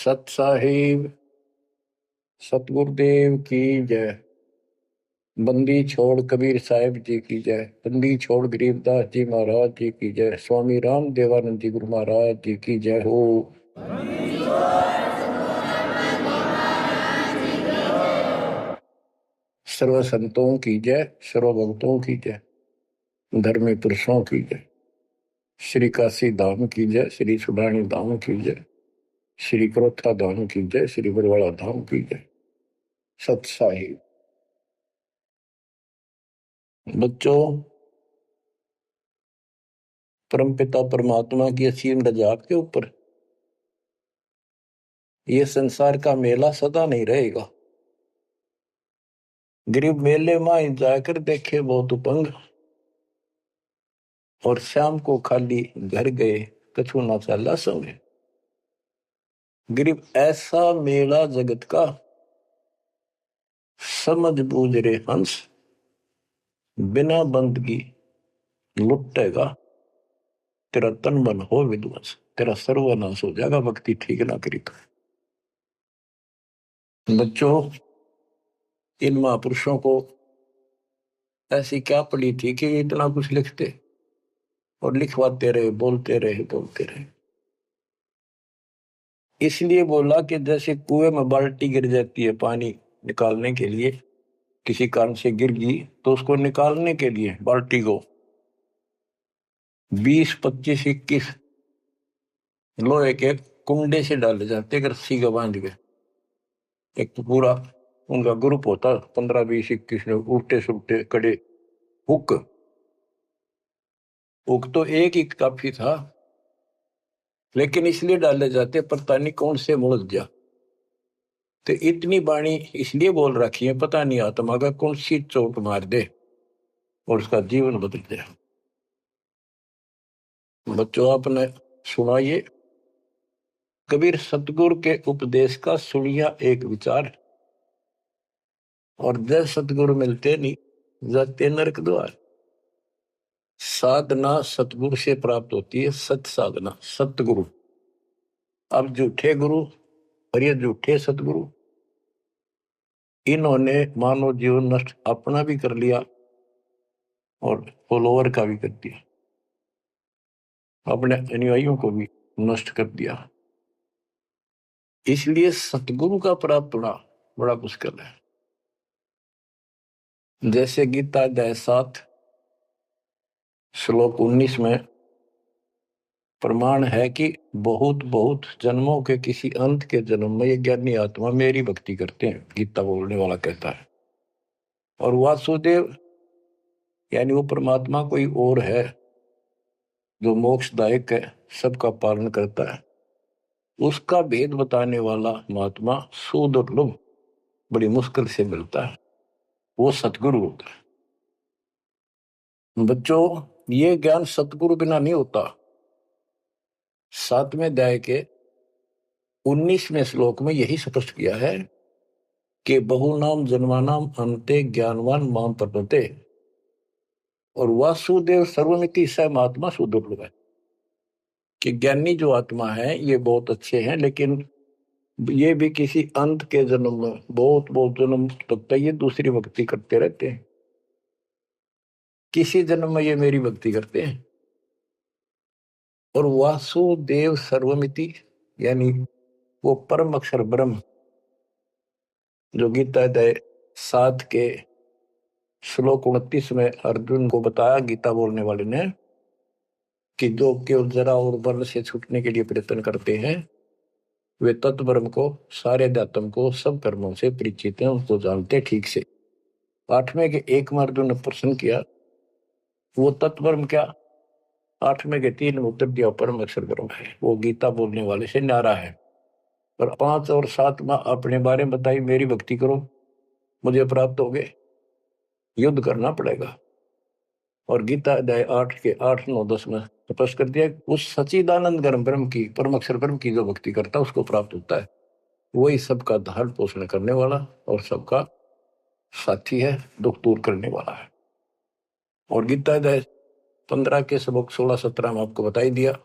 सत साहिब सतगुरुदेव की जय। बंदी छोड़ कबीर साहिब जी की जय। बंदी छोड़ गरीबदास जी महाराज जी की जय। स्वामी राम देवानंद जी गुरु महाराज जी की जय हो। सर्व संतों की जय, सर्व भक्तों की जय, धर्मी पुरुषों की जय। श्री काशी धाम की जय, श्री सुडानी धाम की जय, श्री क्रोथा धाम की जय, श्री बरवाड़ा धाम की जय। सत साहिब बच्चों, परमपिता परमात्मा की असीम रजा के ऊपर ये संसार का मेला सदा नहीं रहेगा। गरीब मेले में जाकर देखे बहुत उपंग, और शाम को खाली घर गए कछु ना चला संगे। गरीब ऐसा मेला जगत का, समझ बूझ रे हंस, बिना बंदगी लुटेगा तेरा तन मन हो विध्वंस, तेरा सर्वनाश हो जाएगा भक्ति ठीक ना करी तो। बच्चों, इन महापुरुषों को ऐसी क्या पड़ी थी कि इतना कुछ लिखते और लिखवाते रहे, बोलते रहे बोलते रहे। इसलिए बोला कि जैसे कुएं में बाल्टी गिर जाती है पानी निकालने के लिए, किसी कारण से गिर गई तो उसको निकालने के लिए बाल्टी को 20, 25, 21 लोहे के कुंडे से डाले जाते रस्सी का बांध के। एक तो पूरा उनका ग्रुप होता 15, 20, 21 लोग, उल्टे सुलटे कड़े। हुक हुक तो एक ही काफी था, लेकिन इसलिए डाले जाते पता नहीं कौन से मुड़ जा। तो इतनी बाणी इसलिए बोल रखी है, पता नहीं आत्मा का कौन सी चोट मार दे और उसका जीवन बदल जाए। बच्चों, आपने सुना ये कबीर सतगुरु के उपदेश का सुनिया एक विचार, और जय सतगुरु मिलते नहीं जाते नरक द्वार। साधना सतगुरु से प्राप्त होती है, सत साधना सतगुरु। अब झूठे गुरु और ये झूठे सतगुरु, इन्होंने मानव जीवन नष्ट अपना भी कर लिया और फॉलोअर का भी कर दिया, अपने अनुयायियों को भी नष्ट कर दिया। इसलिए सतगुरु का प्राप्त होना बड़ा मुश्किल है। जैसे गीता अध्याय 7 श्लोक 19 में प्रमाण है कि बहुत बहुत जन्मों के किसी अंत के जन्म में ये ज्ञानी आत्मा मेरी भक्ति करते हैं, गीता बोलने वाला कहता है। और वासुदेव यानी वो परमात्मा कोई और है जो मोक्षदायक है, सबका पालन करता है। उसका भेद बताने वाला महात्मा सुदुर्लभ, बड़ी मुश्किल से मिलता है, वो सतगुरु होता है। बच्चों, ये ज्ञान सतगुरु बिना नहीं होता। 7वें अध्याय के 19वें श्लोक में यही स्पष्ट किया है कि बहुनाम जन्मानाम अंते ज्ञानवान माम प्रपते, और वासुदेव सर्वमिति स महात्मा सुदुर्लभ है। कि ज्ञानी जो आत्मा है ये बहुत अच्छे हैं, लेकिन ये भी किसी अंत के जन्म में बहुत बहुत जन्म तक ये दूसरी भक्ति करते रहते हैं। किसी जन्म में ये मेरी भक्ति करते हैं। और वासुदेव सर्वमिति यानी वो परम अक्षर ब्रह्म, जो गीता अध्याय 7 के श्लोक 29 में अर्जुन को बताया गीता बोलने वाले ने, कि जो केवल जरा और बल से छूटने के लिए प्रयत्न करते हैं, वे तत्ब्रह्म को, सारे अध्यात्म को, सब कर्मों से परिचित हैं, उनको जानते ठीक से। 8वें के 1 में अर्जुन ने प्रश्न किया, वो तत्ब्रह्म क्या? 8वें के 3 में उत्तर दिया, परम अक्षर ब्रह्म है। वो गीता बोलने वाले से न्यारा है। और 5 और 7 में अपने बारे में बताई, मेरी भक्ति करो मुझे प्राप्त होगे, युद्ध करना पड़ेगा। और गीता अध्याय 8 के 8, 9, 10 में स्पष्ट कर दिया, उस सच्चिदानंद ब्रह्म की, परम अक्षर ब्रह्म की जो भक्ति करता है उसको प्राप्त होता है। वही सबका धारण पोषण करने वाला और सबका साथी है, दुख दूर करने वाला है। और गीता अध्याय 15 के श्लोक 16, 17 में आपको बताई दिया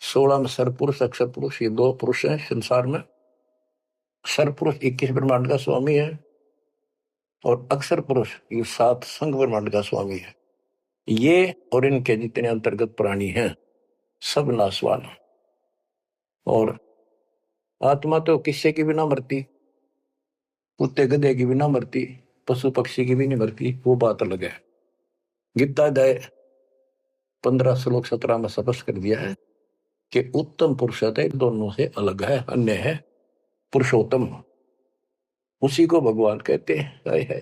16 में सरपुरुष अक्षर पुरुष, ये 2 पुरुष हैं संसार में। सरपुरुष 21 ब्रह्मांड का स्वामी है और अक्षर पुरुष ये 7 संघ ब्रह्मांड का स्वामी है। ये और इनके जितने अंतर्गत प्राणी हैं सब नाशवान। और आत्मा तो किसी की भी ना मरती, कुत्ते गधे की भी ना मरती, पशु पक्षी की भी नहीं मरती, वो बात अलग है। गीता अध्याय 15 श्लोक 17 में स्पष्ट कर दिया है कि उत्तम पुरुष है दोनों से अलग है, अन्य है पुरुषोत्तम, उसी को भगवान कहते हैं। है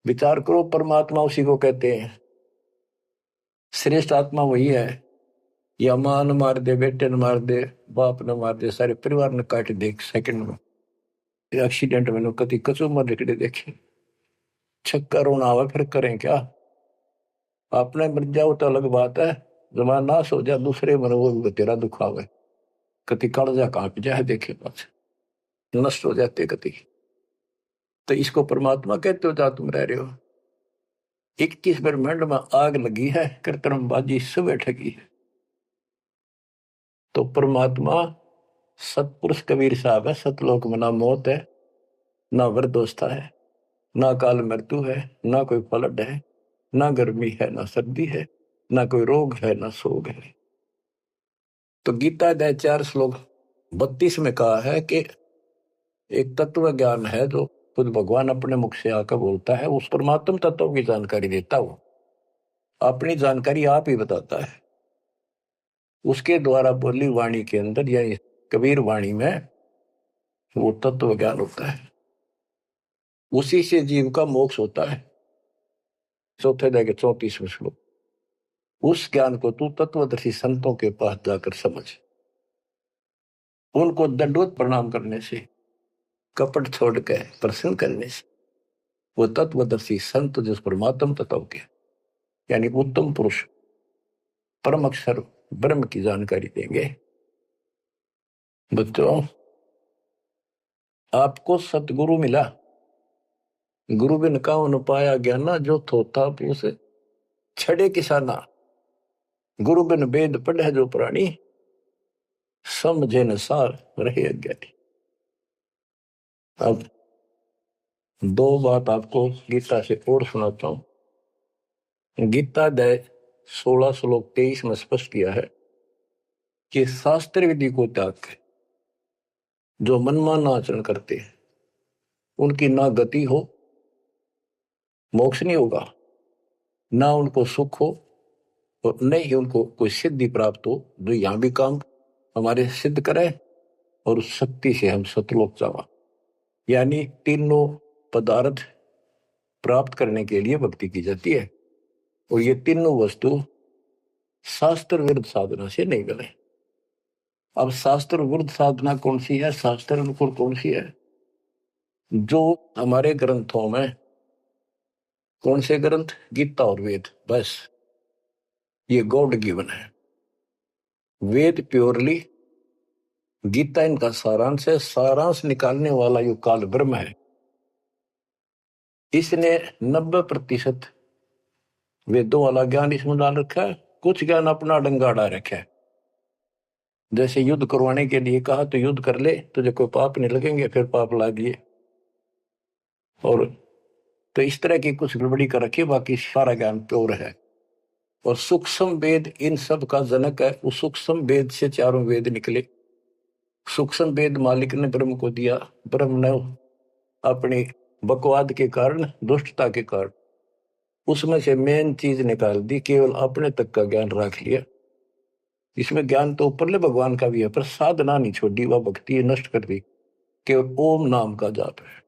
विचार करो, परमात्मा उसी को कहते हैं। श्रेष्ठ आत्मा वही है। या मां न मार दे, बेटे न मार दे, बाप न मार दे, सारे परिवार ने काट दे एक सेकंड में। एक्सीडेंट में कति कचो मर निकले देखे, छक्का रोना आवा, फिर करें क्या? आपने मर जाओ तो अलग बात है, जमा नाश हो जाए दूसरे मर वो भी तेरा दुख आवे, कति कालजा कांप जाए देखे पास नष्ट हो जाते कति। तो इसको परमात्मा कहते हो जा तुम रह रहे हो। 21 ब्रह्मांड में आग लगी है, कृत्रिमबाजी सब ठगी है। तो परमात्मा सतपुरुष कबीर साहब है। सतलोक में ना मौत है, ना वृद्धोस्था है, ना काल मृत्यु है, ना कोई फ्लड है, ना गर्मी है, ना सर्दी है, ना कोई रोग है, ना शोक है। तो गीता अध्याय 4 श्लोक 32 में कहा है कि एक तत्व ज्ञान है जो खुद भगवान अपने मुख से आकर बोलता है, उस परमात्म तत्व की जानकारी देता हो, अपनी जानकारी आप ही बताता है। उसके द्वारा बोली वाणी के अंदर यानी कबीर वाणी में वो तत्व ज्ञान होता है, उसी से जीव का मोक्ष होता है। चौथे अध्याय के 34वें श्लोक। उस ज्ञान को तू तत्वदर्शी संतों के पास जाकर समझ, उनको दंडवत प्रणाम करने से, कपट छोड़ के प्रसन्न करने से वो तत्वदर्शी संत जिस परमात्म तत्व के यानी उत्तम पुरुष परम अक्षर ब्रह्म की जानकारी देंगे। बच्चों, आपको सतगुरु मिला, गुरु बिन काहुन पाया ज्ञाना, जो थोथा पूस छड़े किसाना, गुरु बिन वेद पढ़े जो प्राणी, समझे न सार रहे अज्ञानी। अब 2 बात आपको गीता से और सुनाता हूं। गीता अध्याय 16 श्लोक 23 में स्पष्ट किया है कि शास्त्र विधि को त्याग के जो मनमाना आचरण करते हैं उनकी ना गति हो, मोक्ष नहीं होगा, ना उनको सुख हो और न ही उनको कोई सिद्धि प्राप्त हो जो यहां भी काम हमारे सिद्ध करे और उस शक्ति से हम सतलोक जावा। यानी तीनों पदार्थ प्राप्त करने के लिए भक्ति की जाती है और ये तीनों वस्तु शास्त्र विरुद्ध साधना से नहीं मिले। अब शास्त्र विरुद्ध साधना कौन सी है, शास्त्र अनुकूल कौन सी है? जो हमारे ग्रंथों में, कौन से ग्रंथ? गीता और वेद, बस ये गॉड गिवन है। वेद प्योरली, गीता इनका सारांश है। सारांश निकालने वाला यो काल ब्रह्म है। इसने 90% वेदों वाला ज्ञान इसमें डाल रखा है, कुछ ज्ञान अपना डंगाड़ा रखा है। जैसे युद्ध करवाने के लिए कहा तो युद्ध कर ले, तुझे कोई पाप नहीं लगेंगे, फिर पाप लागिए। और तो इस तरह की कुछ गड़बड़ी कर रखी, बाकी सारा ज्ञान प्योर है। और सूक्ष्म वेद इन सब का जनक है। उस सूक्ष्म वेद से 4 वेद निकले। सूक्ष्म वेद मालिक ने ब्रह्म को दिया, ब्रह्म ने अपनी बकवाद के कारण, दुष्टता के कारण उसमें से मेन चीज निकाल दी, केवल अपने तक का ज्ञान रख लिया। इसमें ज्ञान तो ऊपरले भगवान का भी है, पर साधना नहीं छोड़ी, वह भक्ति नष्ट कर दी। केवल ओम नाम का जाप है।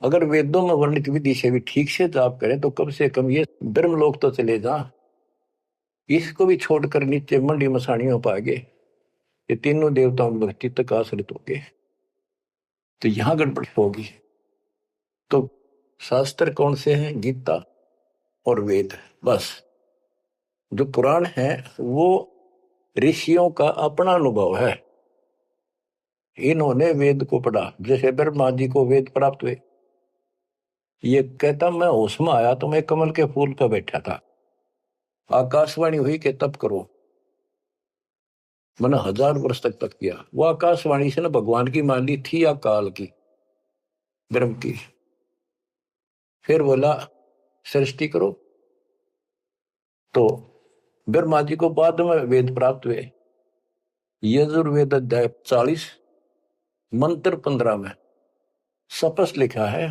अगर वेदों में वर्णित विधि से भी ठीक से जाप करें तो कम से कम ये ब्रह्मलोक तो चले जा। इसको भी छोड़कर नीचे मंडी मसाणियों पाएंगे, ये तीनों देवताओं की भक्ति तक आश्रित होंगे, तो यहां गड़बड़ होगी। तो शास्त्र कौन से हैं? गीता और वेद। बस जो पुराण है वो ऋषियों का अपना अनुभव है। इन्होंने वेद को पढ़ा, जैसे ब्रह्मा जी को वेद प्राप्त हुए। ये कहता मैं होश में आया तो मैं कमल के फूल पर बैठा था, आकाशवाणी हुई कि तप करो। मैंने 1000 वर्ष तक किया। वो आकाशवाणी से ना भगवान की मान ली थी या काल की, ब्रह्म की। फिर बोला सृष्टि करो। तो ब्रह्मा जी को बाद में वेद प्राप्त हुए। यजुर्वेद अध्याय 40 मंत्र 15 में स्पष्ट लिखा है,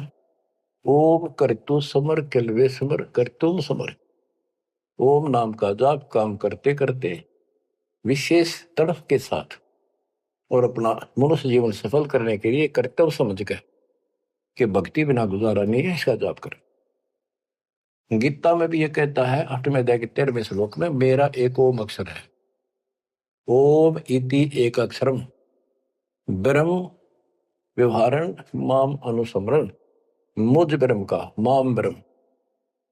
ओम करतु समर किलवे समर करतुम समर। ओम नाम का जाप काम करते करते विशेष तड़फ के साथ और अपना मनुष्य जीवन सफल करने के लिए कर्तव्य समझ कर कि भक्ति बिना गुजारा नहीं है, इसका जाप कर। गीता में भी यह कहता है 8वें अध्याय के 13वें श्लोक में, मेरा एक ओम अक्षर है। ओम इति एक अक्षरम ब्रह्म व्यवहारण माम अनुसमरण। मुझ ब्रह्म का, माम ब्रह्म,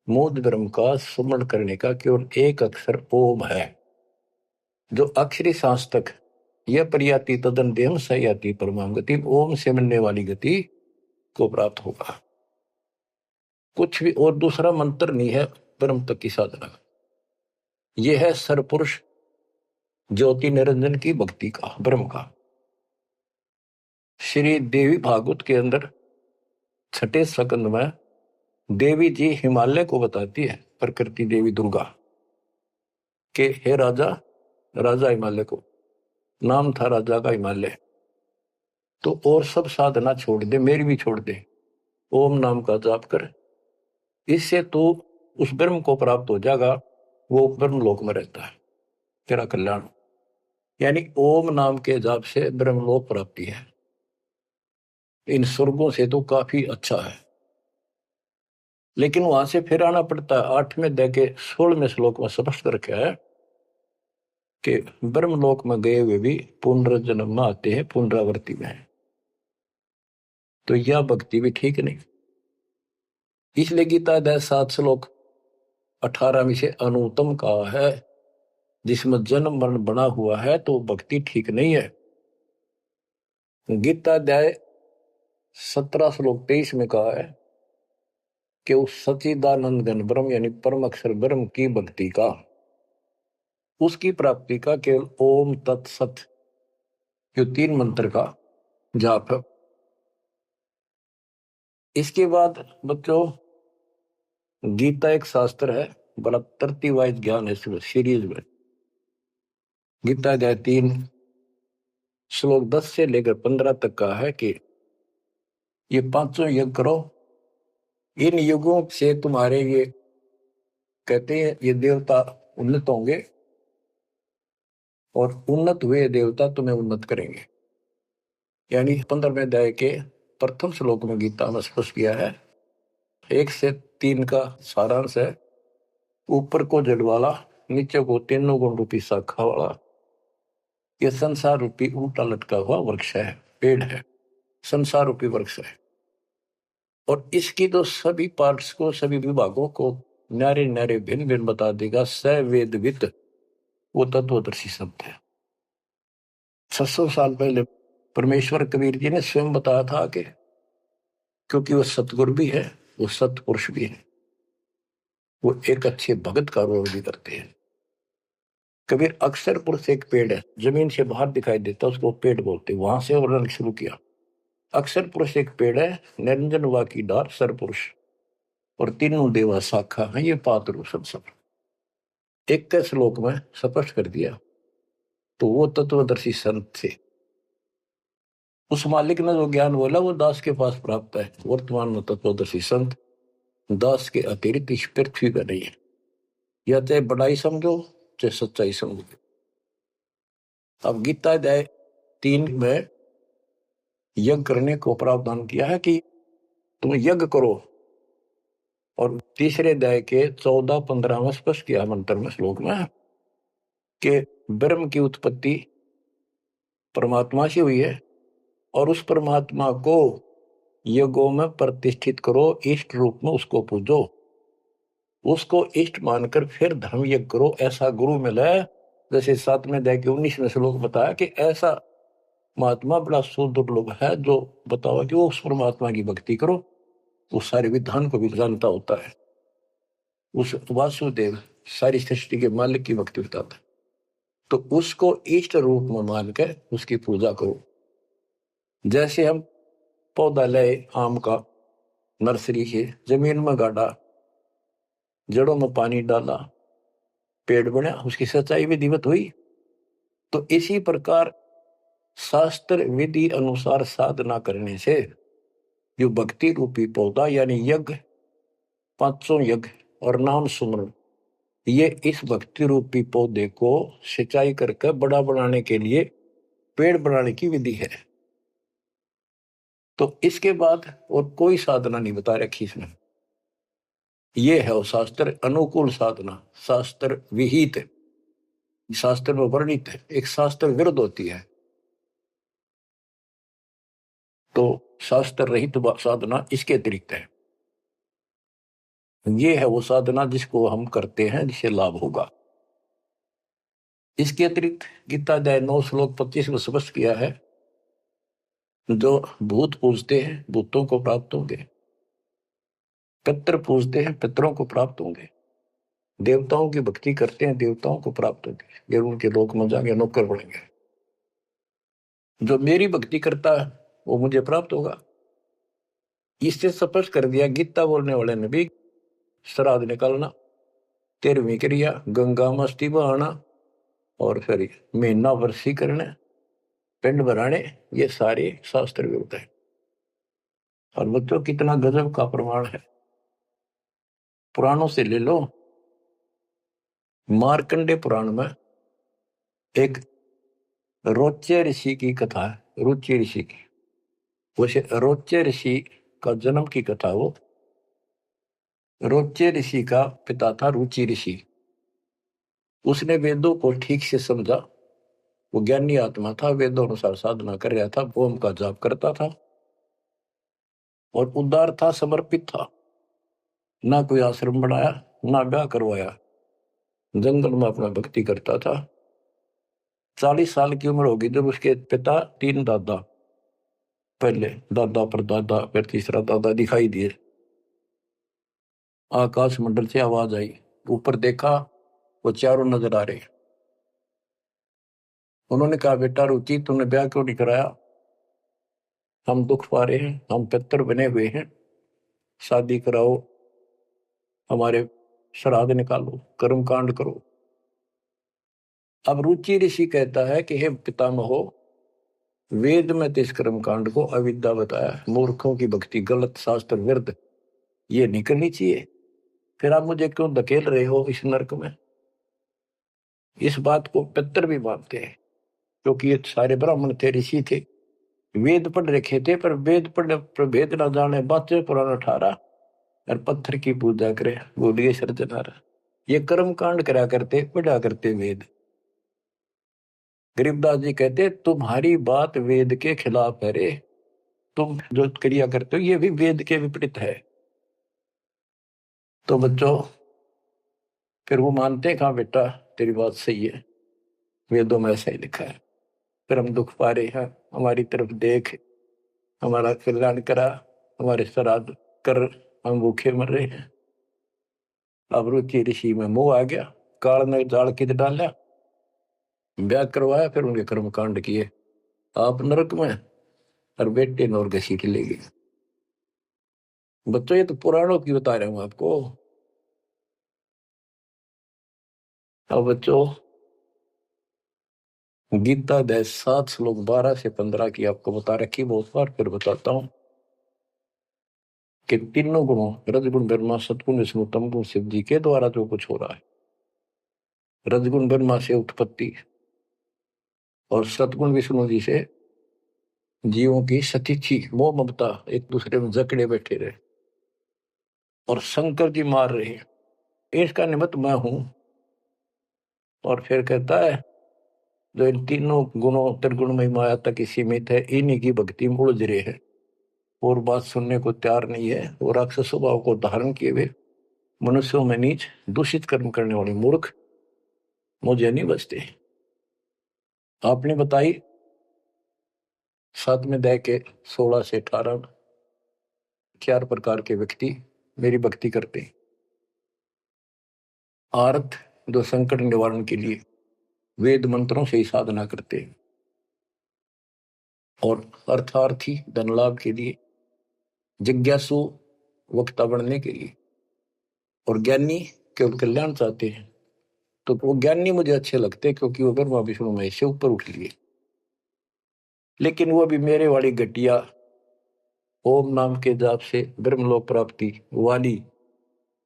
मुझ ब्रह्म का स्मरण करने का केवल एक अक्षर ओम है। जो अक्षरी सांस तक यह प्रयाति तदन देम सयाति परमाम गति, ओम से मिलने वाली गति को प्राप्त होगा। कुछ भी और दूसरा मंत्र नहीं है ब्रह्म तक की साधना। यह है सरपुरुष ज्योति निरंजन की भक्ति का, ब्रह्म का। श्री देवी भागवत के अंदर 6ठे स्कंद में देवी जी हिमालय को बताती है, प्रकृति देवी दुर्गा के, हे राजा, राजा हिमालय को नाम था राजा का हिमालय, तो और सब साधना छोड़ दे, मेरी भी छोड़ दे, ओम नाम का जाप कर, इससे तो उस ब्रह्म को प्राप्त हो जाएगा। वो ब्रह्म लोक में रहता है, तेरा कल्याण। यानी ओम नाम के जाप से ब्रह्मलोक प्राप्ति है। इन स्वर्गों से तो काफी अच्छा है, लेकिन वहां से फिर आना पड़ता है। 8वें अध्याय के 16वें श्लोक में स्पष्ट रखा है कि ब्रह्मलोक में गए हुए भी पुनर्जन्म में आते हैं, पुनरावृत्ति में है। तो यह भक्ति भी ठीक नहीं। इसलिए गीता अध्याय 7 श्लोक 18 से अनुत्तम कहा है, जिसमें जन्म मरण बना हुआ है तो भक्ति ठीक नहीं है। गीता अध्याय 17 श्लोक 23 में कहा है कि उस सच्चिदानंद घन ब्रह्म यानी परम अक्षर ब्रह्म की भक्ति का, उसकी प्राप्ति का केवल ओम तत्सत जो 3 मंत्र का जाप है। इसके बाद बच्चों गीता एक शास्त्र है, बड़ा तरतीब ज्ञान है सीरीज में। गीता अध्याय 3 श्लोक 10 से लेकर 15 तक का है कि ये 5 यज्ञ करो, इन युगों से तुम्हारे ये कहते हैं ये देवता उन्नत होंगे और उन्नत हुए देवता तुम्हें उन्नत करेंगे। यानी 15वें अध्याय के प्रथम श्लोक में गीता में स्पष्ट किया है। 1 से 3 का सारांश है, ऊपर को जड़ वाला, नीचे को 3 गुण रूपी शाखा वाला, यह संसार रूपी उल्टा लटका हुआ वृक्ष है, पेड़ है, संसार रूपी वृक्ष है। और इसकी तो सभी पार्ट्स को, सभी विभागों को न्यारे न्यारे भिन्न भिन्न बता देगा सवेदविद, वो तत्वदर्शी शब्द है। 600 साल पहले परमेश्वर कबीर जी ने स्वयं बताया था कि क्योंकि वो सतगुरु भी है, वो सतपुरुष भी है, वो एक अच्छे भगत का रोल भी करते हैं। कबीर अक्षर पुरुष एक पेड़ है, जमीन से बाहर दिखाई देता, उसको पेड़ बोलते, वहां से वर्णन शुरू किया। अक्षर पुरुष एक पेड़ है, निरंजन वा की डार सरपुरुष, और तीनों देवा शाखा है, ये पात्र सब 1 श्लोक में स्पष्ट कर दिया। तो वो तत्वदर्शी संत थे। उस मालिक ने जो ज्ञान बोला वो दास के पास प्राप्त है। वर्तमान में तत्वदर्शी संत दास के अतिरिक्त इस पृथ्वी पर नहीं है। या चाहे बड़ाई समझो चाहे सच्चाई समझो। अब गीता अध्याय 3 में यज्ञ करने को प्रावधान किया है कि तुम यज्ञ करो, और तीसरे अध्याय के 14-15 में स्पष्ट किया मंत्र में, श्लोक में, कि ब्रह्म की उत्पत्ति परमात्मा से हुई है और उस परमात्मा को यज्ञों में प्रतिष्ठित करो, इष्ट रूप में उसको पूजो, उसको इष्ट मानकर फिर धर्म यज्ञ करो। ऐसा गुरु मिला है, जैसे 7वें अध्याय के 19वें श्लोक बताया कि ऐसा महात्मा बड़ा सुदुर्लभ है जो बताओ कि वो उस परमात्मा की भक्ति करो, उस सारे विधान को भी जानता होता है, उस वासुदेव सारी सृष्टि के मालिक की भक्ति बताता है। तो उसको इष्ट रूप में मान के उसकी पूजा करो। जैसे हम पौधा लाए आम का नर्सरी से, जमीन में गाड़ा, जड़ों में पानी डाला, पेड़ बना, उसकी सिंचाई विधिवत हुई। तो इसी प्रकार शास्त्र विधि अनुसार साधना करने से जो भक्ति रूपी पौधा यानी यज्ञ, 500 यज्ञ और नाम सुमरण, ये इस भक्ति रूपी पौधे को सिंचाई करके बड़ा बनाने के लिए पेड़ बनाने की विधि है। तो इसके बाद और कोई साधना नहीं बता रखी इसमें। ये है वो शास्त्र अनुकूल साधना, शास्त्र विहित, शास्त्र में वर्णित है, एक शास्त्र विरुद्ध होती है। तो शास्त्र रहित साधना इसके अतिरिक्त है। ये है वो साधना जिसको हम करते हैं जिससे लाभ होगा। इसके अतिरिक्त गीता अध्याय 9 श्लोक 25 में स्पष्ट किया है, जो भूत पूजते हैं भूतों को प्राप्त होंगे, पितर पूजते हैं पितरों को प्राप्त होंगे, देवताओं की भक्ति करते हैं देवताओं को प्राप्त होंगे, ये उनके लोक में जाएंगे, नौकर बनेंगे। जो मेरी भक्ति करता है वो मुझे प्राप्त होगा। इससे स्पष्ट कर दिया गीता बोलने वाले ने भी, श्राद्ध निकालना, 13वीं क्रिया, गंगा मस्ती बहाना, और फिर महीना वर्षी करने, पिंड भराने, ये सारे शास्त्र विरुद्ध है। और बच्चों कितना गजब का प्रमाण है, पुराणों से ले लो। मार्कंडे पुराण में एक रोच्य ऋषि की कथा है, रुचि ऋषि की। वैसे रोच्य ऋषि का जन्म की कथा वो, रोच्य ऋषि का पिता था रुचि ऋषि। उसने वेदों को ठीक से समझा, वो ज्ञानी आत्मा था, वेदों अनुसार साधना कर रहा था, ओम का जाप करता था और उदार था, समर्पित था। ना कोई आश्रम बनाया, ना ब्याह करवाया, जंगल में अपना भक्ति करता था। 40 साल की उम्र होगी जब उसके पिता, 3 दादा, पहले दादा पर दादा फिर तीसरा दादा दिखाई दिए। आकाश मंडल से आवाज आई, ऊपर देखा, वो चारों नजर आ रहे। उन्होंने कहा, बेटा रुचि तुमने ब्याह क्यों नहीं कराया? हम दुख पा रहे हैं, हम पितर बने हुए हैं, शादी कराओ, हमारे श्राद्ध निकालो, कर्म कांड करो। अब रुचि ऋषि कहता है कि हे पितामहो, वेद में तो इस कर्म कांड को अविद्या बताया, मूर्खों की भक्ति, गलत, शास्त्र विरुद्ध, ये नहीं करनी चाहिए। फिर आप मुझे क्यों धकेल रहे हो इस नरक में? इस बात को पितर भी मानते हैं, क्योंकि ये सारे ब्राह्मण थे, ऋषि थे, वेद पढ़ रखे थे, पर वेद पढ़ प्रभेद ना जाने, बातें पुराना ठारा और पत्थर की पूजा करे, बोलिए सर्जनारा। ये कर्म कांड करा करते, पढ़ा करते वेद। गरीबदास जी कहते, तुम्हारी बात वेद के खिलाफ है रे, तुम जो क्रिया करते हो ये भी वेद के विपरीत है। तो बच्चों फिर वो मानते हैं, कहा बेटा तेरी बात सही है, वेदों में ऐसा ही लिखा है, फिर हम दुख पा रहे हैं, हमारी तरफ देख, हमारा कल्याण करा, हमारे श्राद्ध कर, हम भूखे मर रहे हैं। अब रुचि ऋषि में मोह आ गया, काल ने जाल कित डाला, ब्याह करवाया, फिर उनके कर्म कांड किए, आप नरक में और बेटे नौर घसीट ले गए। बच्चों ये तो पुराणों की बता रहा हूं आपको। अब बच्चों गीता अध्याय 7 श्लोक 12 से 15 की आपको बता रखी बहुत बार, फिर बताता हूं कि तीनों गुणों, रजगुण ब्रह्मा, सतगुण विष्णु, तमगुण शिव जी के द्वारा जो कुछ हो रहा है। रजगुण ब्रह्मा से उत्पत्ति और सतगुण विष्णु जी से जीवों की सतीथी, मोह ममता, एक दूसरे में जकड़े बैठे रहे, और शंकर जी मार रहे हैं, इसका निमित्त मैं हूं। और फिर कहता है, जो इन तीनों गुणों त्रिगुण में माया तक सीमित है, इन्हीं की भक्ति में उलझ रहे हैं और बात सुनने को तैयार नहीं है, और राक्षस स्वभाव को धारण किए हुए मनुष्यों में नीच दूषित कर्म करने वाले मूर्ख मुझे नहीं बचते। आपने बताई 7वें अध्याय के 16 से 18 4 प्रकार के व्यक्ति मेरी भक्ति करते। आर्त, जो संकट निवारण के लिए, वेद मंत्रों से ही साधना करते हैं और अर्थार्थी धन लाभ के लिए, जिज्ञासु वक्ता बनने के लिए, और ज्ञानी केवल कल्याण चाहते हैं। तो वो ज्ञानी मुझे अच्छे लगते हैं क्योंकि वो ब्रह्मा विष्णु महेश से ऊपर उठ लिए। लेकिन वो भी मेरे वाली घटिया ओम नाम के जाप से ब्रह्मलोक प्राप्ति वाली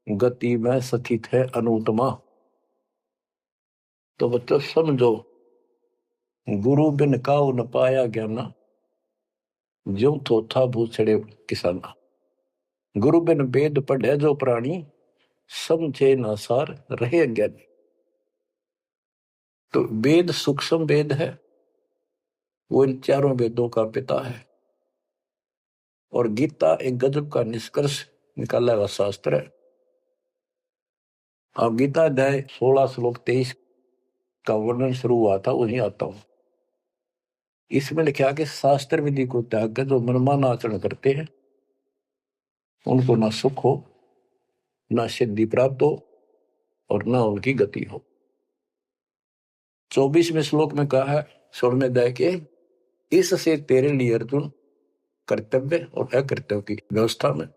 गति में स्थित है अनुत्तमा। तो बच्चों समझो, गुरु बिन काऊ न पाया ज्ञाना, ज्यों थोथा भूसड़े किसाना। गुरु बिन वेद पढ़े जो प्राणी, समझे न सार रहे अज्ञानी। तो वेद सूक्ष्म वेद है, वो इन चारों वेदों का पिता है। और गीता एक गजब का निष्कर्ष निकाला हुआ शास्त्र है। अब गीता अध्याय 16 श्लोक 23 का वर्णन शुरू हुआ था, वहीं आता हूं। इसमें लिखा कि शास्त्र विधि को त्याग कर जो मनमाना आचरण करते हैं उनको ना सुख हो, ना सिद्धि प्राप्त हो और ना उनकी गति हो। 24वें श्लोक में कहा है 16वें अध्याय के, इससे तेरे लिए अर्जुन कर्तव्य और अकर्तव्य की व्यवस्था में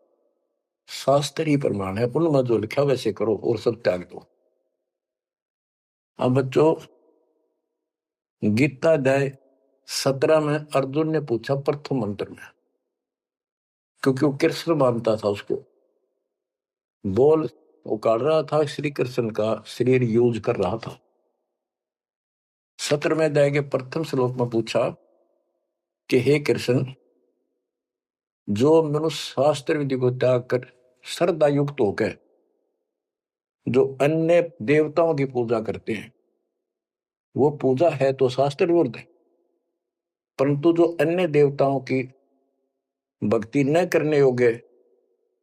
शास्त्र ही प्रमाण है, उनमें जो लिखा वैसे करो और सब त्याग दो। अब बच्चों, गीता अध्याय 17 में अर्जुन ने पूछा प्रथम मंत्र में, क्योंकि वो कृष्ण मानता था उसको, बोल उकाड़ रहा था, श्री कृष्ण का शरीर यूज कर रहा था। 17वें अध्याय के प्रथम श्लोक में पूछा कि हे कृष्ण, जो मनुष्य शास्त्र विधि को त्याग कर श्रद्धा युक्त होकर जो अन्य देवताओं की पूजा करते हैं, वो पूजा है तो शास्त्र विरुद्ध है। परंतु जो अन्य देवताओं की भक्ति न करने योग्य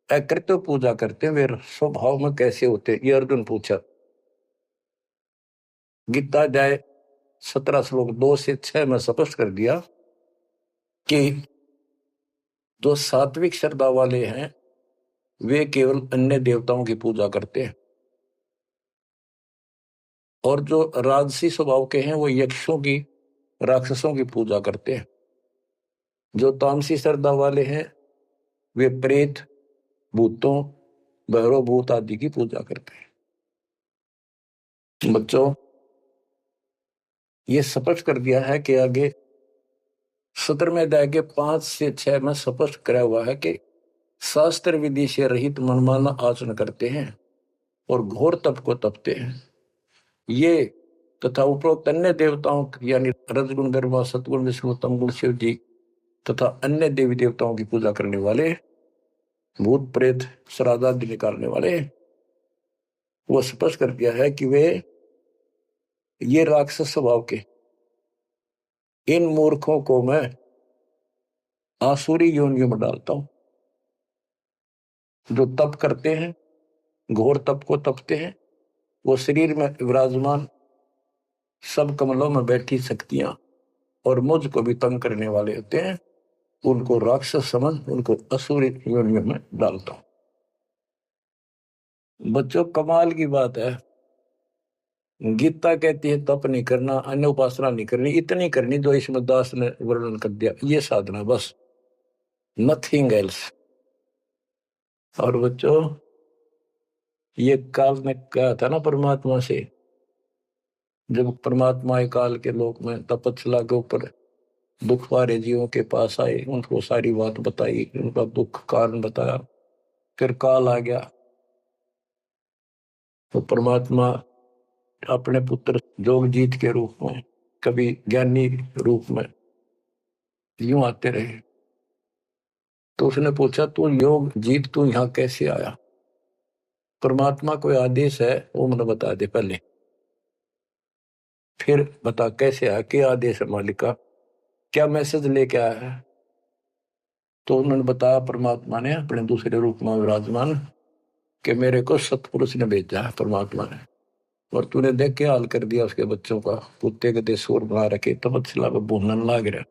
अकृत्य पूजा करते हैं, वे स्वभाव में कैसे होते हैं, ये अर्जुन पूछा। गीता अध्याय 17 श्लोक 2 से 6 में स्पष्ट कर दिया कि जो सात्विक श्रद्धा वाले हैं वे केवल अन्य देवताओं की पूजा करते हैं, और जो राजसी स्वभाव के हैं वो यक्षों की, राक्षसों की पूजा करते हैं। जो तामसी श्रद्धा वाले हैं वे प्रेत, भूतों, भैरव भूत आदि की पूजा करते हैं। बच्चों, ये स्पष्ट कर दिया है कि आगे 17वें अध्याय के 5 से 6 में स्पष्ट करा हुआ है कि शास्त्र विधि से रहित मनमाना आचरण करते हैं और घोर तप को तपते हैं। ये तथा उपरोक्त अन्य देवताओं यानी रजगुण, ब्रह्मा, सतगुण, विष्णु, तमगुण, शिव जी तथा अन्य देवी देवताओं की पूजा करने वाले, भूत प्रेत श्राद्ध आदि निकालने वाले, वो स्पष्ट कर दिया है कि वे ये राक्षस स्वभाव के इन मूर्खों को मैं आसुरी योनियों में डालता हूं। जो तप करते हैं, घोर तप को तपते हैं, वो शरीर में विराजमान सब कमलों में बैठी शक्तियां और मुझ को भी तंग करने वाले होते हैं, उनको राक्षस समझ उनको असुरी योनियों में डालता हूं। बच्चों, कमाल की बात है, गीता कहती है तप नहीं करना, अन्य उपासना नहीं करनी, इतनी करनी जो इसमें दास ने वर्णन कर दिया, ये साधना बस, नथिंग एल्स। और बच्चों, ये काल ने कहा था ना परमात्मा से, जब परमात्मा काल के लोक में तपस्या के ऊपर दुख वाले जीवों के पास आए, उनको सारी बात बताई, उनका दुख कारण बताया, फिर काल आ गया तो परमात्मा अपने पुत्र जोगजीत के रूप में, कभी ज्ञानी रूप में यूं आते रहे। तो उसने पूछा, तू योग जीत, तू यहां कैसे आया? परमात्मा कोई आदेश है वो मुझे बता दे पहले, फिर बता कैसे आया, क्या आदेश है मालिक का, क्या मैसेज लेके आया है? तो उन्होंने बताया परमात्मा ने अपने दूसरे रूप में विराजमान कि मेरे को सतपुरुष ने भेजा है परमात्मा ने, और तूने देख के हाल कर दिया उसके बच्चों का, कुत्ते के देशोर बना रखे, तपस्या में भूनन लाग रहा।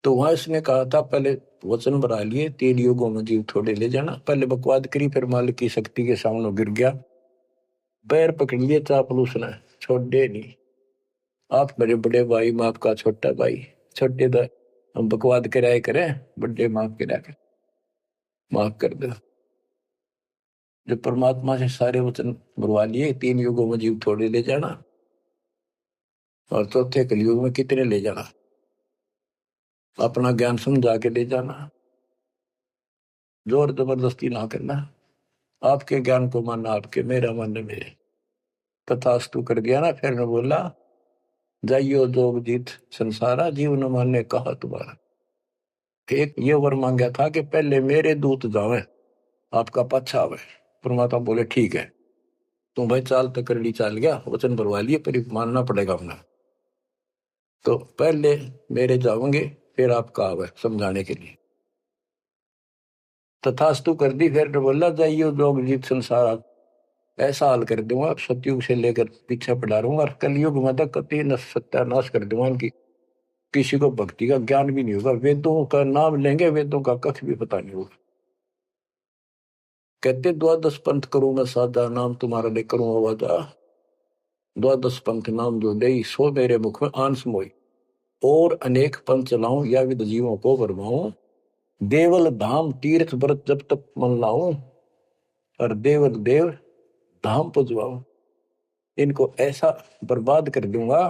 तो वहां इसने कहा था पहले वचन बना लिए, 3 युगों में जीव थोड़े ले जाना, पहले बकवाद करी, फिर मालिक की शक्ति के सामने गिर गया, पैर पकड़ लिए चापलूस ने, छोड़े नहीं। आप मेरे बड़े भाई, मैं आपका छोटा भाई। छोटे तो हम बकवाद कराए करें, बड़े माफ करा कर, माफ कर दो। जो परमात्मा से सारे वचन बुलवा लिए, 3 युगों में जीव थोड़े ले जाना, और चौथे कलयुग में कितने ले जाना। अपना ज्ञान समझा के ले जाना, जोर जबरदस्ती ना करना। आपके ज्ञान को मानना आपके, मेरा मानना मेरे। तथास्तु कर दिया ना। फिर ने बोला, जाइयो जोग जीत संसारा, जीव न माने कहा तुम्हारा। एक ये वर मांगा था कि पहले मेरे दूत जावे, आपका पच्छा आवे। परमात्मा बोले ठीक है, तुम भाई चाल तक कर ली, चाल गया, वचन भरवा लिए, पर मानना पड़ेगा अपना। तो पहले मेरे जाओगे, फिर आपका आवे समझाने के लिए। तथास्तु कर दी। फिर ने बोला, जाइयो जोग जीत संसारा, ऐसा हाल कर दूंगा सतयुग से लेकर पीछे पढ़ा रहूंगा, और कलयुग में तक कति सत्यानाश कर दूंगा इनकी। किसी को भक्ति का ज्ञान भी नहीं होगा, वेदों का नाम लेंगे, वेदों का कख भी पता नहीं होगा। कहते द्वादश पंथ करूं मैं साधा, नाम तुम्हारा ले करूं आवाजा। द्वादश पंथ नाम जो दे, सो मेरे मुख में आन समोई। और अनेक पंथ चलाऊं, या विद जीवों को बरमाऊं। देवल धाम तीर्थ व्रत जब तक मन लाऊं, और देवल देव धाम पुजवाऊं। इनको ऐसा बर्बाद कर दूंगा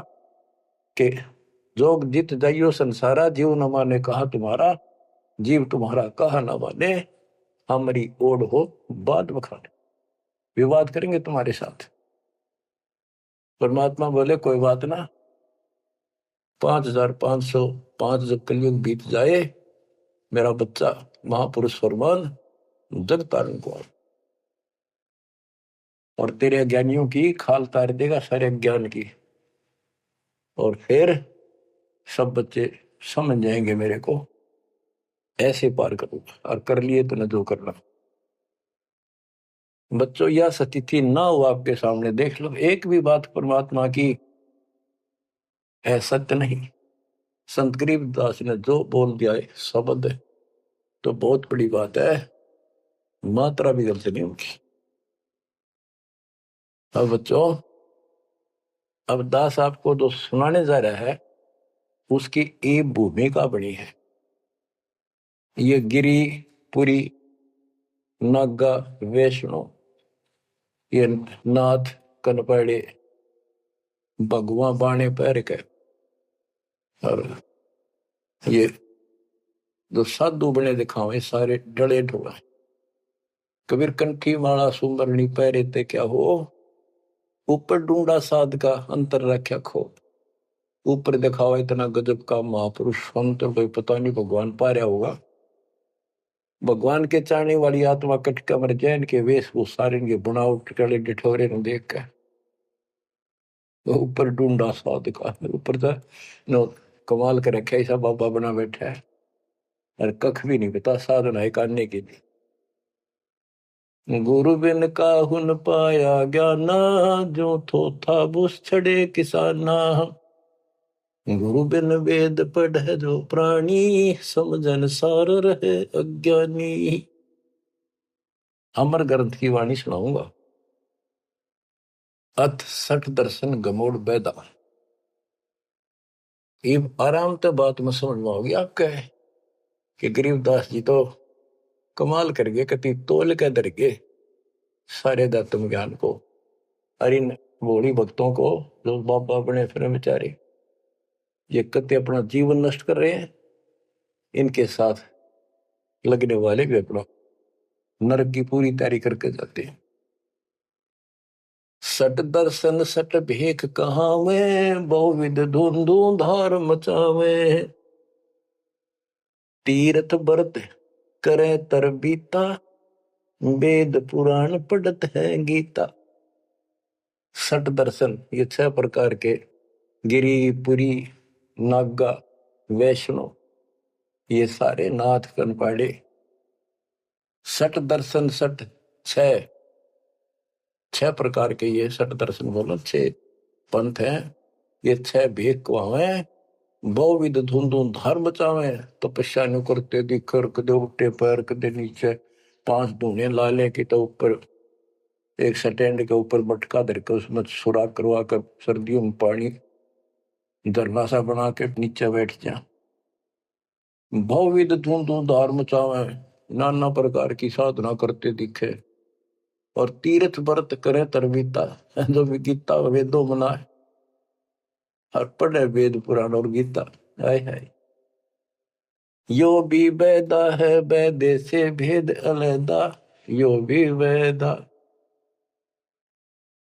कि जोग जित जाइयो संसारा, जीव न माने कहा तुम्हारा। जीव तुम्हारा कहा न माने, हमारी ओढ़ हो बात बखाने। विवाद करेंगे तुम्हारे साथ। परमात्मा बोले कोई बात ना, 5505 जब कलयुग बीत जाए, मेरा बच्चा महापुरुष फरमान जग तारण को, और तेरे अज्ञानियों की खाल तार देगा, सारे ज्ञान की। और फिर सब बच्चे समझ जाएंगे मेरे को, ऐसे पार करूंगा। और कर लिए तो न जो करना। बच्चों, यह स्थिति ना हो आपके सामने, देख लो एक भी बात परमात्मा की है सत्य नहीं। संत गरीबदास ने जो बोल दिया है शब्द है, तो बहुत बड़ी बात है, मात्रा भी गलत नहीं होगी। अब बच्चों, अब दास आपको जो सुनाने जा रहा है, उसकी एक भूमिका बनी है। ये गिरी पुरी नागा वैष्णो, ये नाथ कनपड़े भगवा बाणे पैर के, और ये जो साधु बने दिखावे सारे डले ढोला। कबीर कंठी माला सुमरनी पैरे ते क्या हो, ऊपर ढूंढा साध का अंतर रख्या खो। ऊपर दिखावा इतना गजब का महापुरुष संत, कोई पता नहीं भगवान पा रहा होगा। भगवान के चाहने वाली आत्मा कट कमर जैन के वेशभूषा के बनावट टले डिठोरे ने देख कर ऊपर ढूंढा साध का, ऊपर तो नो कमाल कर रखे, ऐसा बाबा बना बैठा है, और कख भी नहीं पता साधना है करने के लिए। गुरु बिन काहुन पाया ज्ञाना, जो थो था बुस छड़े किसाना। गुरु बिन वेद पढ़े जो प्राणी, समझन सार रहे अज्ञानी। अमर ग्रंथ की वाणी सुनाऊंगा। अथ सठ दर्शन गमोड़ बैदा। ये आराम तो बात में समझ में होगी आपके, कि गरीबदास जी तो कमाल कर गए, कति तोल के दर गए सारे दातम ज्ञान को, और इन भोली भक्तों को जो बाबा बने फिर बेचारे ये कति अपना जीवन नष्ट कर रहे हैं, इनके साथ लगने वाले भी अपना नरक की पूरी तैयारी करके जाते हैं। सट दर्शन सट भेख कहावे, बहुविध धुंधु धार मचावे। तीर्थ व्रत करे तर बीता, वेद पुराण पढ़त है गीता। सट दर्शन ये 6 प्रकार के, गिरी पुरी नागा वैष्णो, ये सारे नाथ कनपाड़े। सट दर्शन सट 6 प्रकार के, ये सट दर्शन बोलो 6 पंथ हैं। ये 6 भेद को आवे, बहुविध धुंधु धार बचावे। तपस्या नु करते दिखर, कदे उठे पैर कदे नीचे, 5 धूने ला ले कि तो ऊपर एक स्टैंड के ऊपर मटका धर के उसमें सुराख करवा कर सर्दियों में पानी धरना सा बना के नीचे बैठ जा। बहुविध धूमधार मचावे, नाना प्रकार की साधना करते दिखे और तीर्थ व्रत करे तरवीता, जो भी गीता वेदों मनाए और पढ़े वेद पुराण और गीता। हाय हाय, यो भी वेदा है वेदे से भेद अलैदा, यो भी वेदा।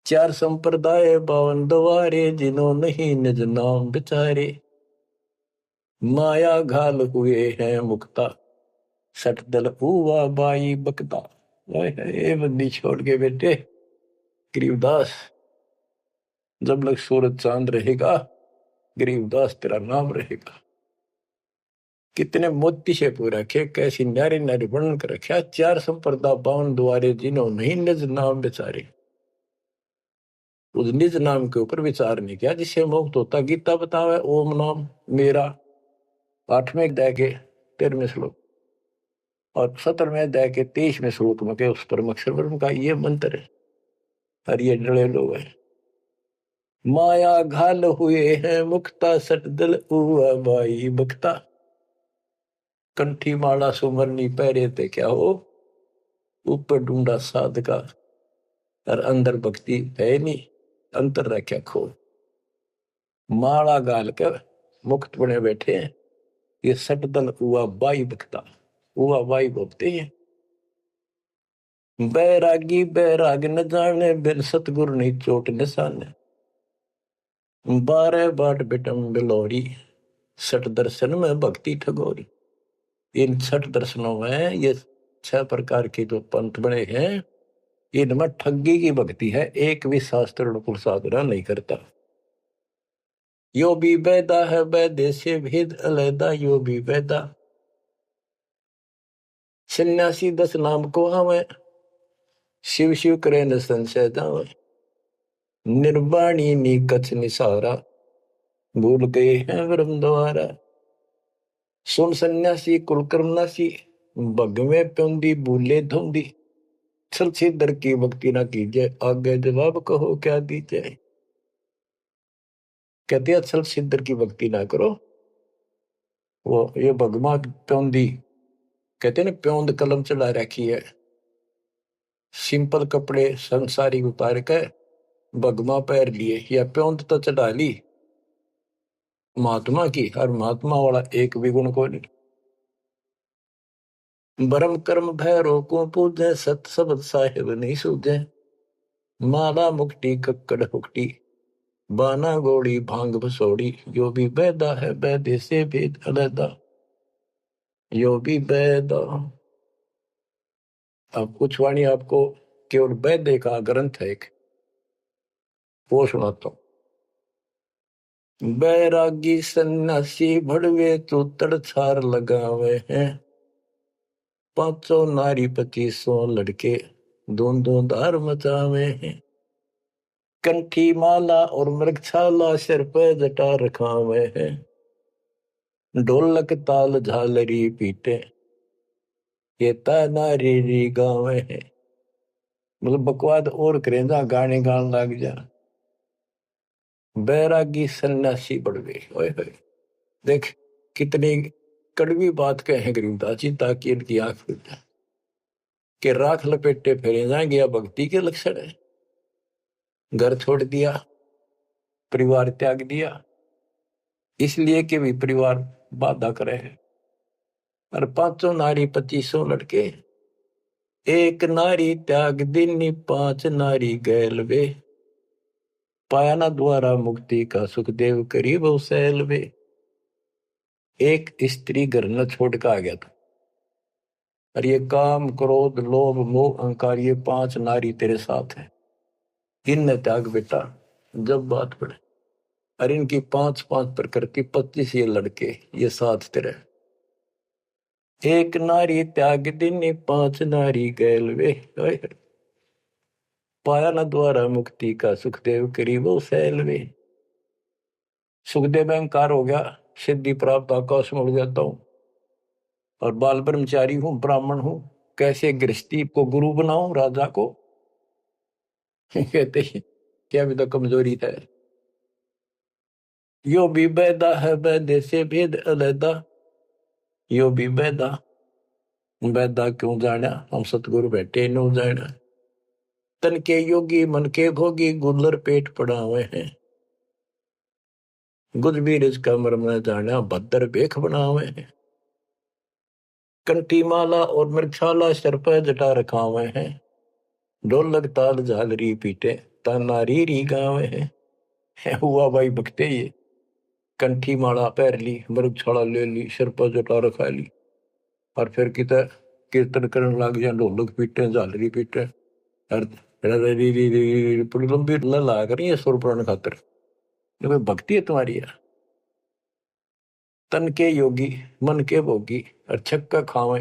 चार संप्रदाय 52 द्वारे, जिन्हों नहीं निज नाम बिचारे। माया घाल हुए हैं मुक्ता, सट दल हुआ बाई बकता। ये बंदी छोड़ के बेटे गरीबदास, जब लग सूरज चांद रहेगा गरीबदास तेरा नाम रहेगा। कितने मोती से पूरा रखे, कैसी न्यारी न्यारी वर्णन कर रखा। चार संप्रदा 52 द्वारे, जिन्हों नहीं निज नाम बिचारे। उस निज नाम के ऊपर विचार नहीं किया जिससे मुक्त होता। गीता बतावे ओम नाम मेरा, 8वें अध्याय के 13वें श्लोक और 17वें अध्याय के 23वें श्लोक में के उस परम अक्षर ब्रह्म का ये मंत्र है। और ये डरे लोग हैं, माया घाल हुए हैं मुक्ता, सट दल हुआ बाई बक्ता। कंठी माला सुमरनी पहरे थे क्या हो, ऊपर ढूंढा साध का और अंदर भक्ति है नहीं, अंतर रखा खो। माला गाल कर मुक्त बने बैठे हैं, ये सट दल हुआ बाई बक्ता, हुआ बाई बोलते हैं। बैरागी बैराग न जाने, बिन सतगुरु नहीं चोट निशाने। 12 बाट बिटम बिलोरी, सठ दर्शन में भक्ति ठगोरी। इन 6 दर्शनों में ये 6 प्रकार के जो पंथ बने हैं, इनमें ठगी की भक्ति है, एक भी शास्त्र अनुकूल साधना नहीं करता। यो भी वेदा है वेदे से भेद अलैदा, यो भी वेदा। सन्यासी 10 नाम को आवे, शिव शिव करे न संशय जावे। निर्वाणी नी कछ निसारा, भूल गए हैं ब्रह्म द्वारा। सुन सन्यासी कुलकर्मनासी, भगवे प्योंदी भूले धुंदी। छल सिद्धर की भक्ति ना कीजिए, आगे जवाब कहो क्या दीजिए। कहते हैं छल सिद्धर की भक्ति ना करो। वो ये भगवा प्योंदी कहते हैं ना, प्योंद कलम चढ़ा रखी है, सिंपल कपड़े संसारी उतार के भगवा पैर लिए या प्योंद तो चढ़ा ली महात्मा की, और महात्मा वाला एक भी गुण को नहीं। ब्रह्म कर्म भैरो को पूजे, सत शब्द साहिब नहीं सूझे। माला मुक्ति कक्कड़ हुक्टी, बाना गोड़ी भांग भसोड़ी। यो भी वेदा है वेदे से भेद अलैदा, यो भी वेदा। अब कुछ वाणी आपको केवल वेद का ग्रंथ है एक, वो सुनाता हूं। बैरागी सन्यासी भड़वे तो तड़छार लगावे हैं। 500 नारी 2500 लड़के दों धार मचावे हैं। कंठी माला और मृगछाला सिर पे जटा रखावे हैं। ढोलक ताल झालरी पीटे, ये नारी री गावे हैं। मतलब बकवाद और करें जा, गाने गान लग जा। बैरागी सन्यासी बढ़वे, ओए होए देख कितनी कड़वी बात कहे गरीबदास जी, ताकि इनकी आंख खुल जाए कि राख लपेटे फेरे जाएंगे या भक्ति के लक्षण है। घर छोड़ दिया, परिवार त्याग दिया, इसलिए कि भी परिवार बाधा करे है। और 500 नारी 2500 लड़के, एक नारी त्याग दिनी 5 नारी गैल वे। पाया ना द्वारा मुक्ति का सुखदेव करीब सैल वे। एक स्त्री घर न छोड़ कर आ गया था, और ये काम क्रोध लोभ मोह अहंकार, ये 5 नारी तेरे साथ है, इनने त्याग बेटा। जब बात पड़े, और इनकी 5-5 प्रकृति 25 ये लड़के, ये साथ तेरे। एक नारी त्याग दिनी 5 नारी गैल वे। पाया न द्वारा मुक्ति का सुखदेव करीबो सैल वे। सुखदेव अहंकार हो गया, सिद्धि प्राप्त आकाश में उड़ जाता हूं, और बाल ब्रह्मचारी हूं, ब्राह्मण हूं, कैसे गृहस्थी को गुरु बनाऊं राजा को। कहते हैं क्या भी तो कमजोरी था। यो भी बैदा है बैदे से भेद अलैदा, यो भी बैदा, बैदा क्यों जाना हम सतगुरु बैठे नो जाना। तन के योगी मन के भोगी गुल्लर पेट पड़ा हुए हैं, गुज भी रिज का मरम न जाना भद्र बेख बना हुए हैं। कंठी माला और मृक्षाला सर पर जटा रखा हुए हैं, ढोलक ताल झालरी पीटे तानारी री गावे हैं। हुआ भाई भक्ते ये कंठी माला पैर ली, मृगछाला ले ली, सिर पर जटा रखा ली, और फिर किता कीर्तन करने लग जाए, ढोलक पीटे झालरी पीटे और बड़ी लंबी ला कर ये सुर पुराण खातर। क्योंकि भक्ति है तुम्हारी यार। तन के योगी मन के भोगी और छक्का खावे,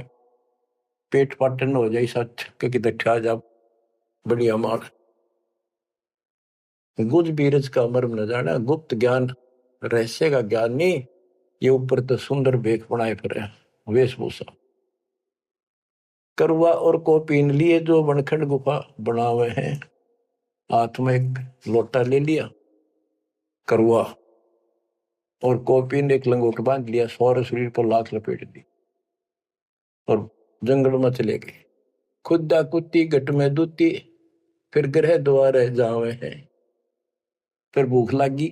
पेट पाटन हो जाए सा छक्के की दठा जा बढ़िया मार। गुज बीरज का मर्म न जाना, गुप्त ज्ञान रहस्य का ज्ञान नहीं, ये ऊपर तो सुंदर भेख बनाए फिर वेशभूषा। करवा और को पीन लिए जो बनखंड गुफा बना हुए हैं, हाथ में एक लोटा ले लिया करवा, और कोपी ने एक लंगोट बांध लिया, सौर शरीर पर लाख लपेट दी और जंगल में चले गए। खुदा कुत्ती घट में दूती, फिर ग्रह द्वार जावे हैं। फिर भूख लगी,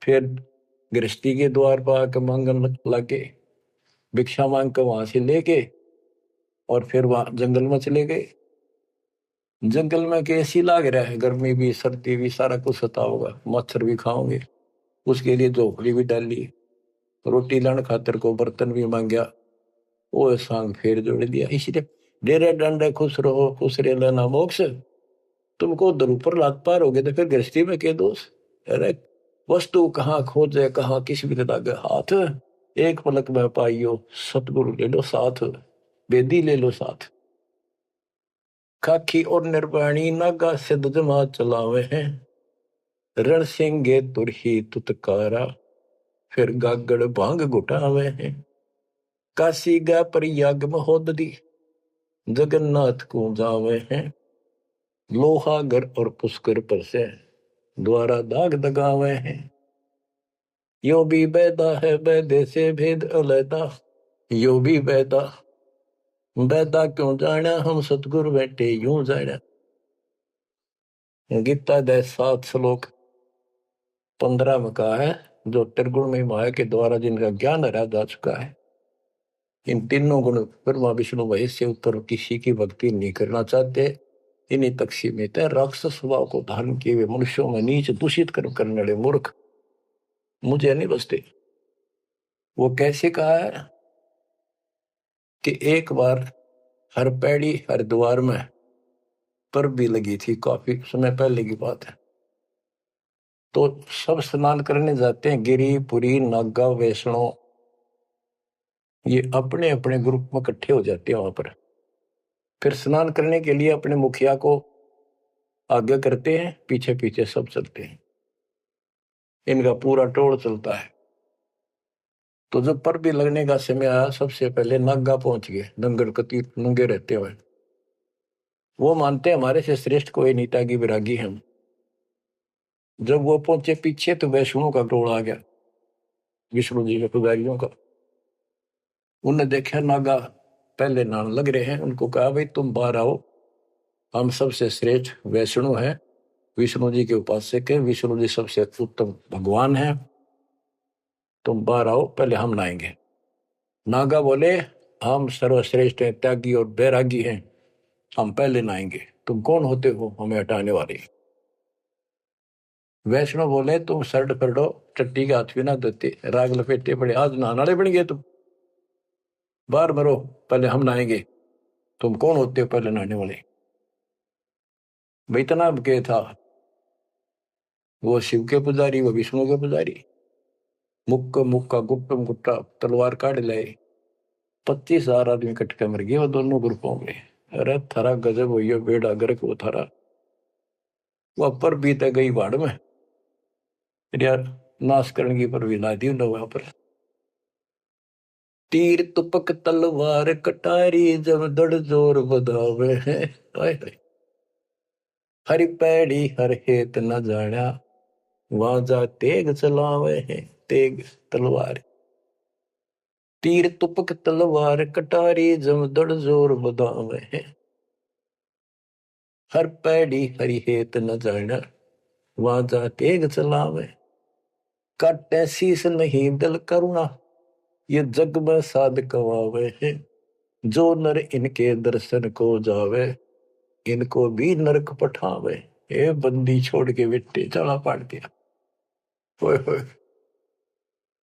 फिर गृहस्थी के द्वार पर आकर मांगन लगे, भिक्षा मांग कर वहां से लेके और फिर वहां जंगल में चले गए। जंगल में कैसी लाग रहा है, गर्मी भी सर्दी भी सारा कुछ होता होगा, मच्छर भी खाओगे, उसके लिए झोपड़ी भी डाली, रोटी लाने खातर को बर्तन भी मांगया, वो सांग फेर जोड़ दिया। इसलिए डेरे डंडे खुश रहो खुश रहे लेना मोक्ष, तुमको उधर ऊपर लात पार हो गए तो फिर गृहस्थी में क्या दोष। अरे वस्तु कहाँ खोजे कहाँ किस भी लगे हाथ, एक पलक में पाइयो सतगुरु ले लो साथ, बेदी ले लो साथ। खाखी और निर्वाणी नागा सिद्ध जमा चलावे हैं, रण सिंगे तुरही तुतकारा, फिर गागड़ भांग घुटावे हैं। काशी गा प्रयाग महोदरी, जगन्नाथ को जावे हैं। लोहागर और पुष्कर पर से द्वारा दाग दगावे हैं। यो भी बैदा है बैदे से भेद अलैदा, यो भी बैदा, बैदा क्यों जाना हम सतगुरु बैठे यूं जाना। गीता दे 7 श्लोक 15 में कहा है, जो त्रिगुण में माया के द्वारा जिनका ज्ञान हरा जा चुका है, इन तीनों गुण ब्रह्मा विष्णु महेश से ऊपर किसी की भक्ति नहीं करना चाहते, इन्हीं तक सीमित है। राक्षस स्वभाव को धारण किए हुए मनुष्यों में नीच दूषित कर्म करने वाले मूर्ख मुझे नहीं बसते। वो कैसे कहा है कि एक बार हर पैड़ी हरिद्वार में पर भी लगी थी, काफी समय पहले की बात है। तो सब स्नान करने जाते हैं, गिरी पुरी नागा वैष्णो, ये अपने अपने ग्रुप में इकट्ठे हो जाते हैं वहां पर। फिर स्नान करने के लिए अपने मुखिया को आगे करते हैं, पीछे पीछे सब चलते हैं, इनका पूरा टोल चलता है। तो जब पर भी लगने का समय आया, सबसे पहले नागा पहुंच गए, नंगर कती नंगे रहते हुए। वो मानते हमारे से श्रेष्ठ कोई नीता की विरागी हम। जब वो पहुंचे पीछे तो वैष्णो का टोल आ गया, विष्णु जी के पुजारियों का। उनने देखा नागा पहले नान लग रहे हैं, उनको कहा भाई तुम बाहर आओ, हम सबसे श्रेष्ठ वैष्णु हैं, विष्णु जी के उपासक हैं, विष्णु जी सबसे उत्तम भगवान हैं, तुम बाहर आओ पहले हम नहाएंगे। नागा बोले हम सर्वश्रेष्ठ हैं, त्यागी और बैरागी हैं, हम पहले नहाएंगे, तुम कौन होते हो हमें हटाने वाले। वैष्णव बोले तुम शर्ट पकड़ो, टट्टी के हाथ भी ना देते, राग लपेटे पड़े, आज नहाने वाले बन गए तुम, बाहर मरो पहले हम नहाएंगे, तुम कौन होते हो पहले नहाने वाले। भाई इतना के था, वो शिव के पुजारी वो विष्णु के पुजारी। मुक्का मुक्का गुप्तम गुट्टा तलवार काट लाए, 25,000 आदमी कट के मर गए वो दोनों ग्रुपों में। अरे थारा गजब हुई है, बेड़ा गर्क वो थारा, वो पर बीते गई बाढ़ में यार, नाश करने की पर भी ला दी वहां पर। तीर तुपक तलवार कटारी जब दड़ जोर बधावे हैं, हरि पैड़ी हर हेत न जाना, वहां जा तेग चलावे है। तेग तलवार, तीर तुपक तलवार कटारी, जमदड़ जोर बदावे है। हर पैड़ी हरि हेत न जाना, वहां जा तेग चलावे। काटे शीस नहीं दल करुणा, ये जग में साध कवावे है। जो नर इनके दर्शन को जावे, इनको भी नरक पठावे। ए बंदी छोड़ के बेटे चला पाड़ दिया। होए होए,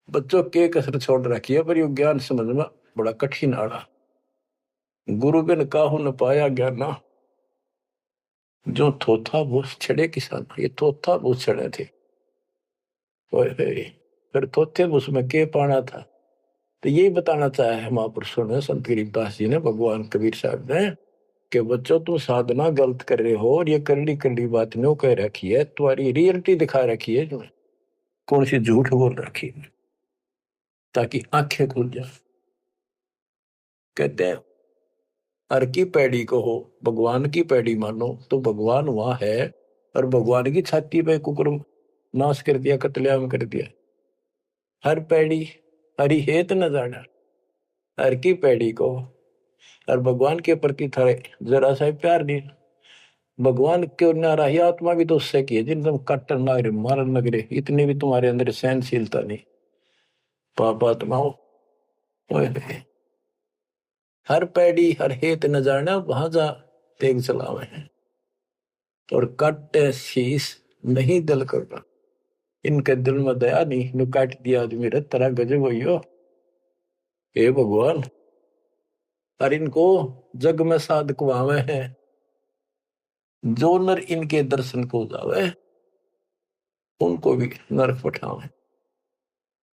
बच्चों के कसर छोड़ रखी है, पर यो ज्ञान समझ में बड़ा कठिन आड़ा। गुरु बिन काहू न पाया ज्ञाना, जो थोथा भूस छड़े किसान। ये थोथा भूस छड़े थे। होए होए, फिर थोथे भूस में के पाना था। तो यही बताना चाहे है महापुरुषों ने, संत गरीबदास जी ने, भगवान कबीर साहब ने, कि बच्चों तुम साधना गलत कर रहे हो और ये करड़ी करड़ी बात नो कह रखी है, तुम्हारी रियलिटी दिखा रखी है, तुम्हें कौन सी झूठ बोल रखी है, ताकि आंखें खुल जाए। कहते हैं हर की पैड़ी को हो, भगवान की पैड़ी मानो तो भगवान वहां है, और भगवान की छाती पे कुकुर नाश कर दिया, कत्लेआम कर दिया। हर पैड़ी हरि हेत न जाना, हर की पैड़ी को, और भगवान के प्रति थारे जरा सा प्यार नहीं। भगवान क्यों नारा ही, आत्मा भी तो उससे की है, जिन तुम काटन लग रहे, मारन लग रहे, इतनी भी तुम्हारे अंदर सहनशीलता नहीं। पाप आत्माओं, हर पैड़ी हर हेत न जाना, वहां जा तेग चलावे हैं। और काटे शीस नहीं दल करना, इनके दिल में दया नहीं, नु काट दिया आदमी रे तरह गजब हो। हे भगवान, और इनको जग में साध कुआवे हैं। जो नर इनके दर्शन को जावे, उनको भी नरक पठावे।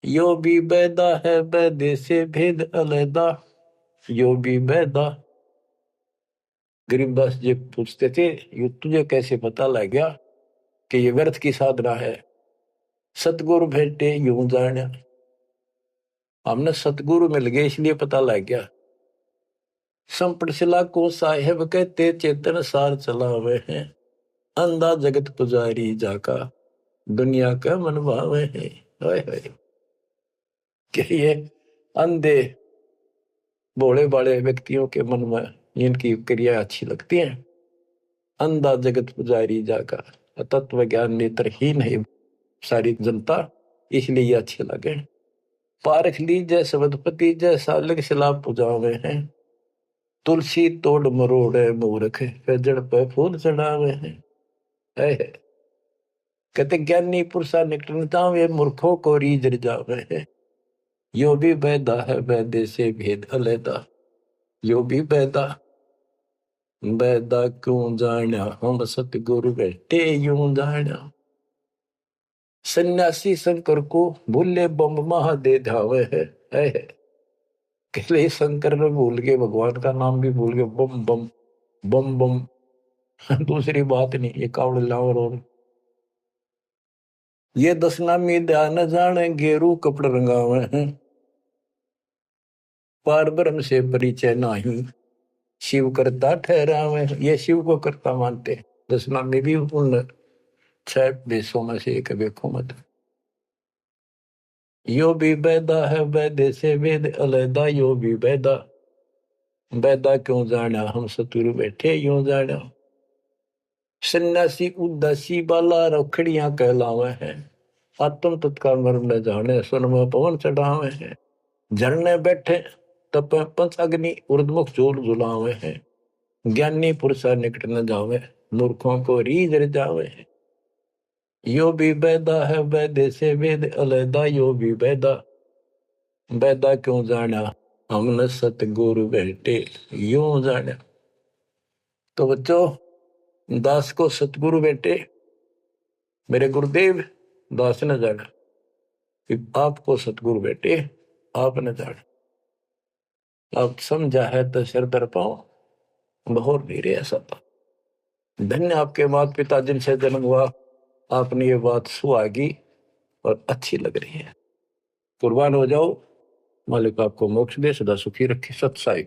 यो भी बैदा है बैदे से भेद अलैदा, यो भी बैदा। गरीबदास जी पूछते थे, ये तुझे कैसे पता लग गया कि ये व्यर्थ की साधना है? सतगुरु भेटे यूं जाना, हमने सतगुरु मिल गए इसलिए पता लग गया। संपट शिला को साहेब कहते, चेतन सार चलावे हैं। अंधा जगत पुजारी जाका, दुनिया का मन भावे है। कि ये अंधे भोले भाले व्यक्तियों के मन में इनकी क्रिया अच्छी लगती है। अंधा जगत पुजारी जाका, तत्व ज्ञान नेत्रहीन है सारी जनता, इसलिए ये अच्छे लगे। पारख लीजय सबदपति, जैसा लग सलाब पुजावे हैं। तुलसी तोड़ मरोड़े मूर्ख, जड़ पे फूल चढ़ावे हैं। कहते ज्ञानी पुरुषा निकटता, वे मूर्खों को रीझ जावे हैं। यो भी बैदा है बैदे से भेद अलैदा, यो भी बैदा। बैदा क्यों जाना, हम सतगुरु बैठे यूं जाना। सन्यासी शंकर को भूले बम महा दे धावे है। कहले शंकर ने भूल के भगवान का नाम भी भूल गए, बम बम बम बम। दूसरी बात नहीं, ये कावड़ लावर। और ये दस नामी ध्यान जाने, गेरू कपड़ रंगावे हैं। पार ब्रह्म से परिचय नाही, शिव करता ठहरावे। ये शिव को करता मानते। दस नामी भी उन 6 देशों में से एक देखो मत। यो भी बैदा है बैदे से वेद अलैदा, यो भी बैदा। बैदा क्यों जाना, हम सतुरु बैठे यूं जाना। सन्यासी उदासी बाला रखड़ियां कहलावे हैं। आत्म तत्काल मर्म न जाने, सुन में पवन चढ़ावे हैं। झरने बैठे तप पंच अग्नि, उर्दमुख जोर जुलावे हैं। ज्ञानी पुरुषा निकट न जावे, मूर्खों को रीझ जावे हैं। यो भी बैदा है बैदे से वेद अलैदा, यो भी बैदा। बैदा क्यों जाना, हमने सतगुरु बैठे यूं जाना। तो बच्चों, दास को सतगुरु बैठे मेरे गुरुदेव दास ने जाना, कि आपको सतगुरु बैठे आपने जाना। आप समझा है तो सिर दर पाओ, बहुत नहीं रे ऐसा था। धन्य आपके माता पिता जिनसे जन्म हुआ, आपने ये बात सुहागी और अच्छी लग रही है। कुर्बान हो जाओ, मालिक आपको मोक्ष दे, सदा सुखी रखे। सत साई।